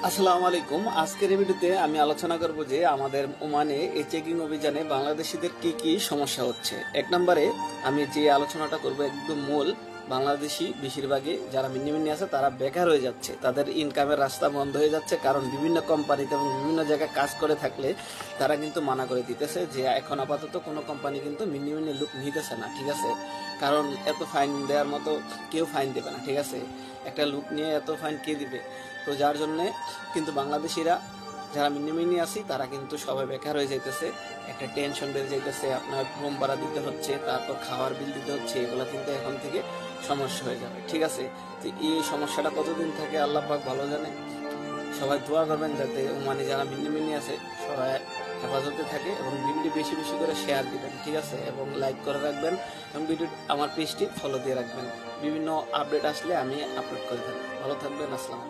আসসালামু আলাইকুম। আজকের এই ভিডিওতে আমি আলোচনা করব যে আমাদের ওমানে এই চেকিং অভিযানে বাংলাদেশিদের কি কি সমস্যা হচ্ছে। এক নম্বরে আমি যে আলোচনাটা করব একদম মূল, বাংলাদেশি বেশিরভাগই যারা মিন্নি আছে তারা বেকার হয়ে যাচ্ছে, তাদের ইনকামের রাস্তা বন্ধ হয়ে যাচ্ছে। কারণ বিভিন্ন কোম্পানিতে এবং বিভিন্ন জায়গায় কাজ করে থাকলে তারা কিন্তু মানা করে দিতেছে যে এখন আপাতত কোনো কোম্পানি কিন্তু মিন্নি লুক নিতেছে না, ঠিক আছে। কারণ এত ফাইন দেওয়ার মতো কেউ ফাইন দেবে না, ঠিক আছে। একটা লুক নিয়ে এত ফাইন কে দিবে? তো যার জন্যে কিন্তু বাংলাদেশিরা যারা মিনি আছি তারা কিন্তু সবাই বেকার হয়ে যাইতেছে। একটা টেনশন বেড়ে যাইতেছে, আপনার রুম ভাড়া দিতে হচ্ছে, তারপর খাওয়ার বিল দিতে হচ্ছে, এগুলো কিন্তু এখন থেকে সমস্যা হয়ে যাবে, ঠিক আছে। তো এই সমস্যাটা কতদিন থাকে আল্লাহ পাক ভালো জানে। সবাই দোয়া করবেন যাতে মানে যারা মিনি আছে সবাই হেফাজতে থাকে, এবং ভিডিওটি বেশি বেশি করে শেয়ার দিবেন, ঠিক আছে, এবং লাইক করে রাখবেন, এবং ভিডিও আমার পেজটি ফলো দিয়ে রাখবেন। বিভিন্ন আপডেট আসলে আমি আপলোড করে থাকবো। ভালো থাকবেন। আসসালাম।